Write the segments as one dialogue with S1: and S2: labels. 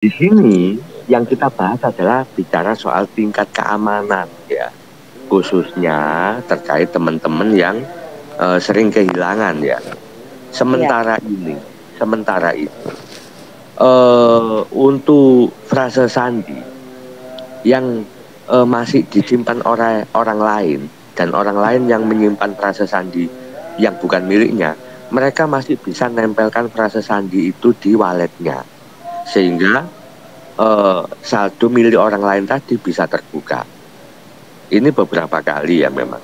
S1: Di sini yang kita bahas adalah bicara soal tingkat keamanan ya, khususnya terkait teman-teman yang sering kehilangan ya.
S2: Iya.
S1: Sementara itu, untuk frase sandi yang masih disimpan oleh orang lain dan orang lain yang menyimpan frase sandi yang bukan miliknya, mereka masih bisa nempelkan frase sandi itu di walletnya sehingga saldo milik orang lain tadi bisa terbuka. Ini beberapa kali ya memang.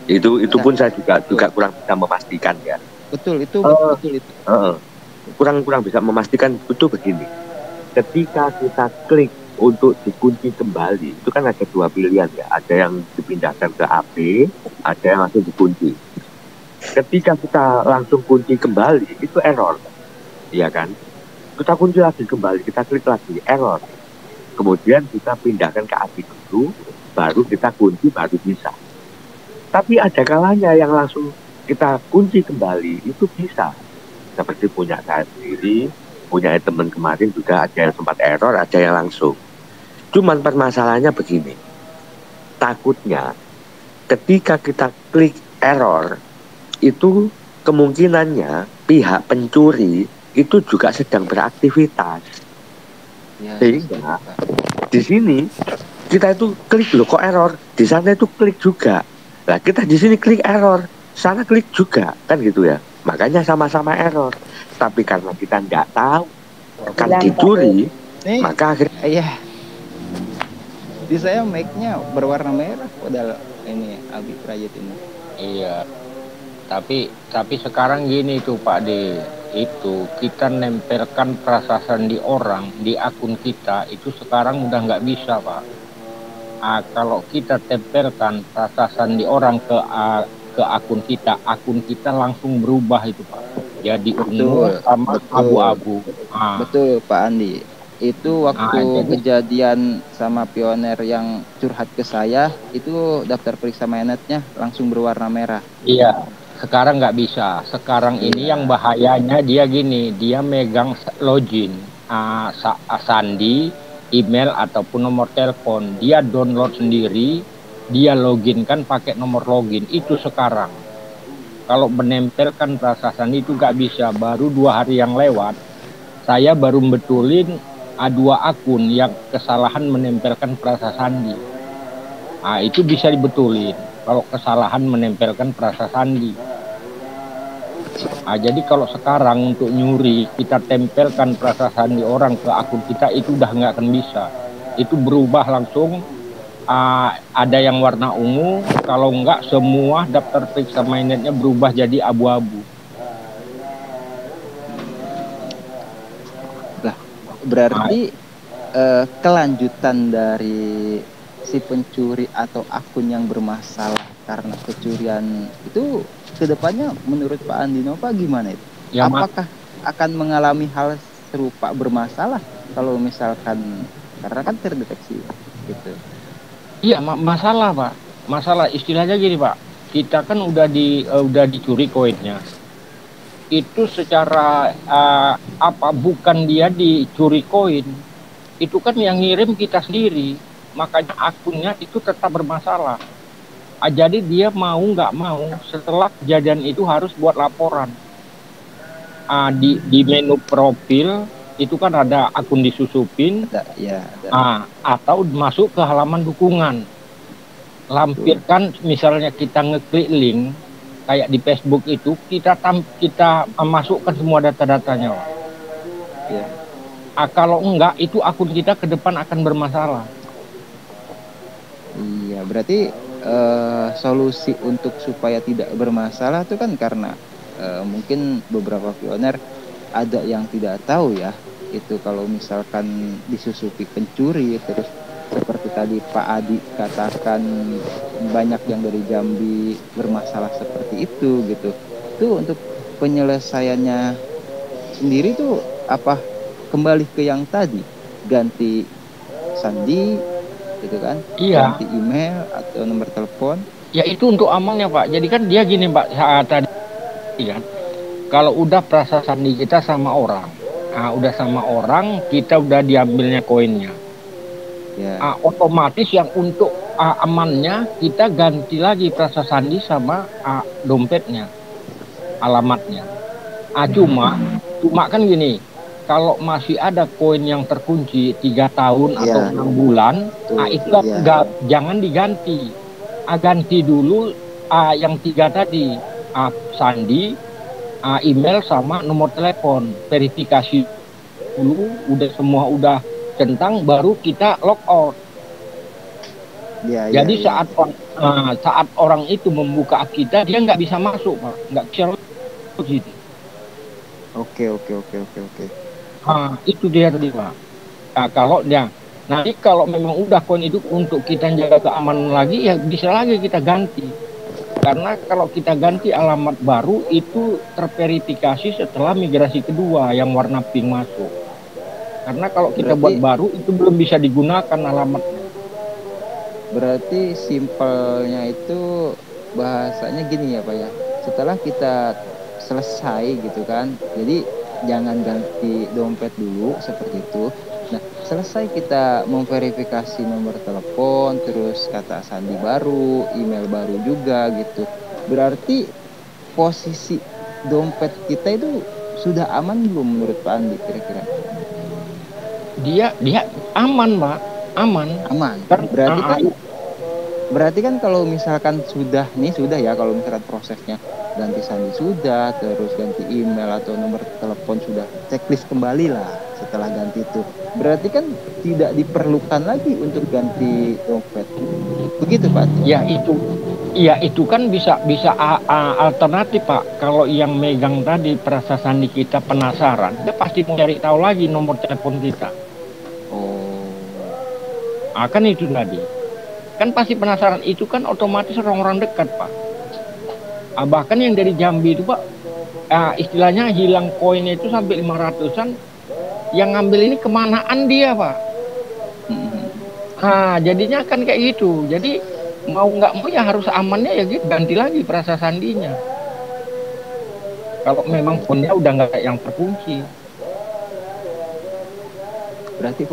S1: Itu
S2: Nah,
S1: pun saya juga
S2: betul.
S1: kurang bisa memastikan ya.
S2: Betul itu
S1: Eh,
S2: betul itu.
S1: eh, kurang bisa memastikan itu begini. Ketika kita klik untuk dikunci kembali, itu kan ada dua pilihan ya. Ada yang dipindahkan ke AP, ada yang langsung dikunci. Ketika kita langsung kunci kembali, itu error, ya kan? Kita kunci lagi kembali, kita klik lagi, error. Kemudian kita pindahkan ke AP dulu, baru kita kunci, baru bisa. Tapi ada kalanya yang langsung kita kunci kembali, itu bisa. Seperti punya saya sendiri, punya teman kemarin juga ada yang sempat error, ada yang langsung. Cuman permasalahannya begini, takutnya ketika kita klik error, itu kemungkinannya pihak pencuri itu juga sedang beraktivitas.
S2: Ya,
S1: Sehingga
S2: Pak.
S1: di sini kita itu klik loh kok error, di sana itu klik juga. Nah kita di sini klik error, sana klik juga, kan gitu ya. Makanya sama-sama error. Tapi karena kita nggak tahu akan
S2: Bilang,
S1: dicuri,
S2: nih,
S1: maka akhirnya
S2: iya, di saya mic-nya berwarna merah padahal ini Abi Prayit ini.
S3: Iya, tapi sekarang gini tuh Pak D, itu kita nempelkan prasasti di orang di akun kita itu sekarang udah nggak bisa Pak. Kalau kita tempelkan prasasti di orang ke akun kita langsung berubah itu Pak. Jadi ungu
S2: Betul,
S3: sama
S2: betul,
S3: abu-abu.
S2: betul Pak Andi. Itu waktu
S3: Jadi
S2: kejadian sama pioner yang curhat ke saya, itu daftar periksa mainnetnya langsung berwarna merah.
S3: iya, sekarang nggak bisa. Sekarang ini yang
S2: Iya,
S3: bahayanya dia gini, dia megang login, sandi, email ataupun nomor telepon. Dia download sendiri, dia login kan pakai nomor login. Itu sekarang. Kalau menempelkan rasa sandi itu nggak bisa. Baru 2 hari yang lewat, saya baru betulin dua akun yang kesalahan menempelkan frasa sandi. Itu bisa dibetulin kalau kesalahan menempelkan frasa sandi. Jadi kalau sekarang untuk nyuri kita tempelkan frasa sandi orang ke akun kita itu udah nggak akan bisa. Itu berubah langsung. Ada yang warna ungu, kalau nggak semua daftar periksa mainnetnya berubah jadi abu-abu.
S2: lah berarti kelanjutan dari si pencuri atau akun yang bermasalah karena kecurian itu kedepannya menurut Pak Andinova gimana itu?
S3: Ya,
S2: Apakah akan mengalami hal serupa bermasalah kalau misalkan karena kan terdeteksi gitu?
S3: iya masalah Pak. Masalah istilahnya gini Pak. Kita kan udah dicuri koinnya. Itu secara bukan dia dicuri koin, itu kan yang ngirim kita sendiri, makanya akunnya itu tetap bermasalah. Jadi dia mau nggak mau setelah kejadian itu harus buat laporan. Di menu profil itu kan ada akun disusupin,
S2: Ada.
S3: atau masuk ke halaman dukungan, lampirkan misalnya kita ngeklik link kayak di Facebook itu kita masukkan semua data-datanya.
S2: Ya.
S3: Kalau enggak itu akun kita ke depan akan bermasalah.
S2: Iya, berarti solusi untuk supaya tidak bermasalah itu kan karena mungkin beberapa pioner ada yang tidak tahu ya, itu kalau misalkan disusupi pencuri, terus seperti tadi Pak Adi katakan banyak yang dari Jambi bermasalah seperti itu gitu. Itu untuk penyelesaiannya sendiri tuh apa, kembali ke yang tadi, ganti sandi gitu kan,
S3: Iya.
S2: ganti email atau nomor telepon.
S3: Ya itu untuk amannya Pak. Jadi kan dia gini Pak, tadi kan kalau udah prasasti kita sama orang, udah sama orang, kita udah diambilnya koinnya.
S2: Ya.
S3: Otomatis yang untuk amannya kita ganti lagi Prasa Sandi sama dompetnya, alamatnya. Cuma kan gini, kalau masih ada koin yang terkunci 3 tahun
S2: Ya.
S3: atau 6 bulan, itu
S2: Ya.
S3: jangan diganti. Ganti dulu yang 3 tadi, Sandi, email sama nomor telepon. Verifikasi dulu, udah semua udah centang, baru kita log out.
S2: Ya,
S3: Jadi
S2: ya,
S3: saat orang itu membuka app kita, dia nggak bisa masuk, Pak. Nggak bisa log gitu.
S2: Oke.
S3: Itu dia tadi, Pak. Nanti kalau memang udah koin itu untuk kita jaga keamanan lagi, ya bisa lagi kita ganti. Karena kalau kita ganti alamat baru itu terverifikasi setelah migrasi kedua yang warna pink masuk. Karena kalau kita buat baru itu belum bisa digunakan alamatnya.
S2: Berarti simpelnya itu bahasanya gini ya Pak ya. Setelah kita selesai gitu kan, jadi jangan ganti dompet dulu seperti itu. Nah, selesai kita memverifikasi nomor telepon, terus kata sandi baru, email baru juga gitu. Berarti posisi dompet kita itu sudah aman belum menurut Pak Andi kira-kira?
S3: Dia aman, Pak. Aman.
S2: Berarti kan kalau misalkan sudah ya, kalau misalkan prosesnya ganti sandi sudah, terus ganti email atau nomor telepon sudah, checklist kembali lah setelah ganti itu. Berarti kan tidak diperlukan lagi untuk ganti dompet. Begitu Pak?
S3: Ya itu kan bisa alternatif Pak. Kalau yang megang tadi Prasa Sandi kita penasaran, dia pasti mau cari tahu lagi nomor telepon kita. Kan itu tadi. Kan pasti penasaran, itu kan otomatis orang-orang dekat Pak. Bahkan yang dari Jambi itu Pak, istilahnya hilang koinnya itu sampai 500-an, yang ngambil ini kemanaan dia Pak. Jadinya kan kayak gitu. Jadi mau nggak mau ya harus amannya ya gitu, ganti lagi Prasa Sandinya. Kalau memang punya udah nggak yang terkunci.
S2: Berarti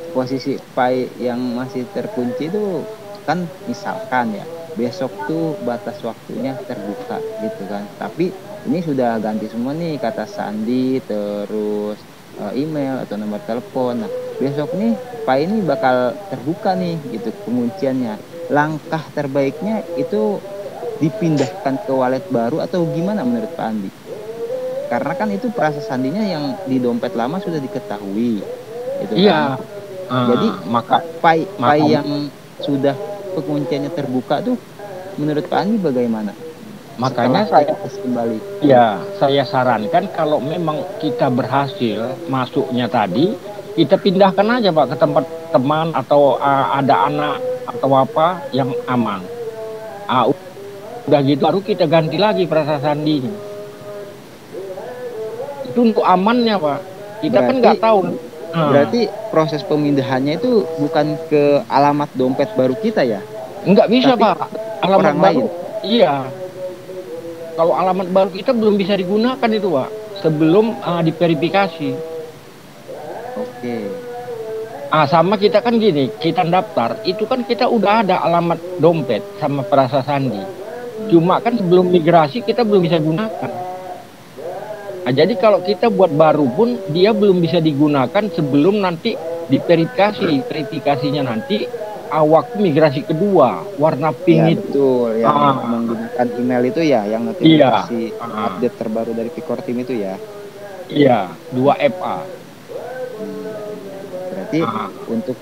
S2: posisi Pai yang masih terkunci itu kan misalkan ya besok tuh batas waktunya terbuka gitu kan, tapi ini sudah ganti semua nih kata sandi terus email atau nomor telepon. Nah besok nih Pai ini bakal terbuka nih gitu pengunciannya. Langkah terbaiknya itu dipindahkan ke wallet baru atau gimana menurut Pak Andi? Karena kan itu Prasa Sandinya yang di dompet lama sudah diketahui gitu kan. Jadi maka Pai yang sudah pengunciannya terbuka tuh menurut Pak Andi bagaimana?
S3: Makanya saya sarankan kalau memang kita berhasil masuknya tadi, kita pindahkan aja Pak ke tempat teman atau ada anak atau apa yang aman. Udah gitu baru kita ganti lagi Prasa Sandinya. Itu untuk amannya Pak. Kita kan nggak tahu.
S2: Berarti proses pemindahannya itu bukan ke alamat dompet baru kita ya?
S3: Nggak bisa Pak. Alamat
S2: orang
S3: baru.
S2: Lain.
S3: Iya. Kalau alamat baru kita belum bisa digunakan itu Pak. Sebelum diverifikasi.
S2: Oke.
S3: Sama kita kan gini, kita daftar, itu kan kita udah ada alamat dompet sama Prasa Sandi. Cuma kan sebelum migrasi kita belum bisa gunakan. Jadi kalau kita buat baru pun dia belum bisa digunakan sebelum nanti verifikasinya nanti waktu migrasi kedua warna pink itu.
S2: Betul, yang menggunakan email itu ya, yang notifikasi update terbaru dari Vicor Team itu ya.
S3: Iya, 2FA.
S2: Berarti untuk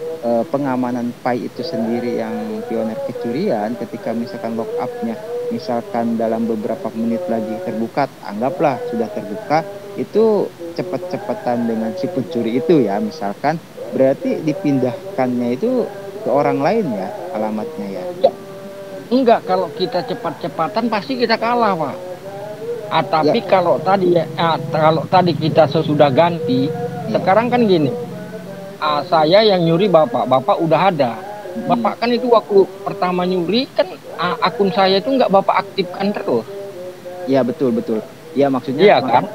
S2: pengamanan Pai itu sendiri yang pioner kecurian, ketika misalkan lock up-nya misalkan dalam beberapa menit lagi terbuka, anggaplah sudah terbuka, itu cepat-cepatan dengan si pencuri itu ya, misalkan berarti dipindahkannya itu ke orang lain ya alamatnya ya.
S3: Enggak, kalau kita cepat-cepatan pasti kita kalah Pak. Tapi kalau tadi kita sesudah ganti, sekarang kan gini, saya yang nyuri bapak udah ada. Bapak kan itu waktu pertama nyuri kan akun saya itu nggak Bapak aktifkan terus.
S2: Iya betul. Ya maksudnya
S3: iya kan?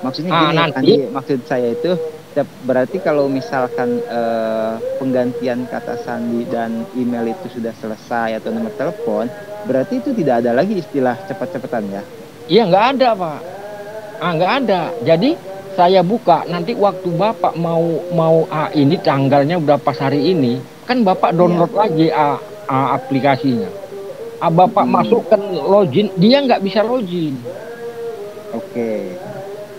S2: Maksudnya gini,
S3: nanti
S2: Andi, maksud saya itu berarti kalau misalkan penggantian kata sandi dan email itu sudah selesai atau nomor telepon, berarti itu tidak ada lagi istilah cepat-cepatan ya?
S3: iya nggak ada Pak. Nggak ada. Jadi saya buka nanti waktu Bapak mau ini tanggalnya udah pas hari ini, kan Bapak download lagi aplikasinya. Bapak masukkan login, dia nggak bisa login.
S2: Oke.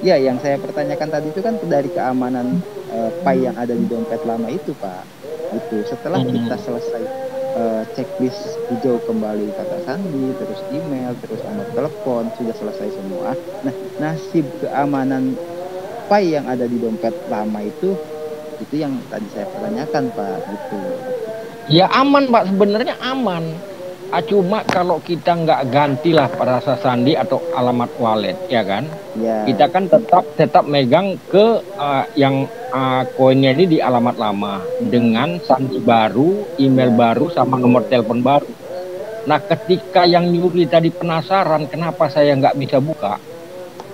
S2: Ya, yang saya pertanyakan tadi itu kan dari keamanan Pi yang ada di dompet lama itu, Pak. Itu setelah kita selesai checklist hijau kembali kata sandi, terus email, terus nomor telepon, sudah selesai semua. Nah, nasib keamanan Pi yang ada di dompet lama itu yang tadi saya pertanyakan, Pak, gitu.
S3: Ya aman Pak, sebenarnya aman. Cuma kalau kita nggak gantilah rasa sandi atau alamat wallet, ya kan? Ya. Kita kan tetap megang ke yang koinnya ini di alamat lama dengan sandi baru, email baru, sama nomor telepon baru. Nah, ketika yang nyuri tadi penasaran kenapa saya nggak bisa buka,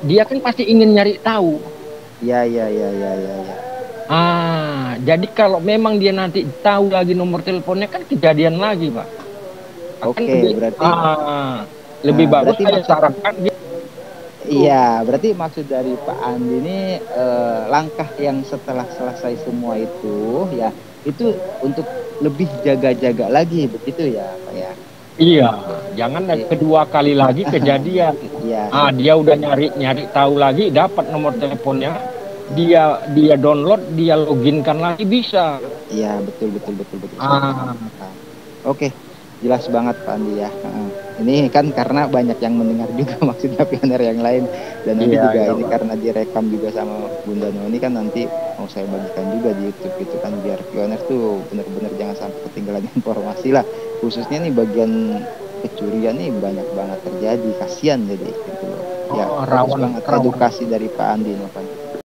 S3: dia kan pasti ingin nyari tahu.
S2: Ya.
S3: Jadi kalau memang dia nanti tahu lagi nomor teleponnya kan kejadian lagi, Pak.
S2: Oke, berarti
S3: lebih bagus saya sarankan dia.
S2: Iya, berarti maksud dari Pak Andi ini langkah yang setelah selesai semua itu ya itu untuk lebih jaga-jaga lagi begitu ya, Pak ya.
S3: Iya, jangan kedua kali lagi kejadian. Dia udah nyari tahu lagi, dapat nomor teleponnya, dia download, dia loginkan lagi bisa.
S2: Iya, betul. Oke. Jelas banget Pak Andi ya. Ini kan karena banyak yang mendengar juga maksudnya pioner yang lain, dan nanti ini karena direkam juga sama Bunda Noni kan nanti mau saya bagikan juga di YouTube gitu kan, biar pioner tuh benar-benar jangan sampai ketinggalan informasi lah, khususnya nih bagian kecurian nih banyak banget terjadi, kasihan jadi gitu loh. Ya, rawan banget edukasi dari Pak Andi Novan.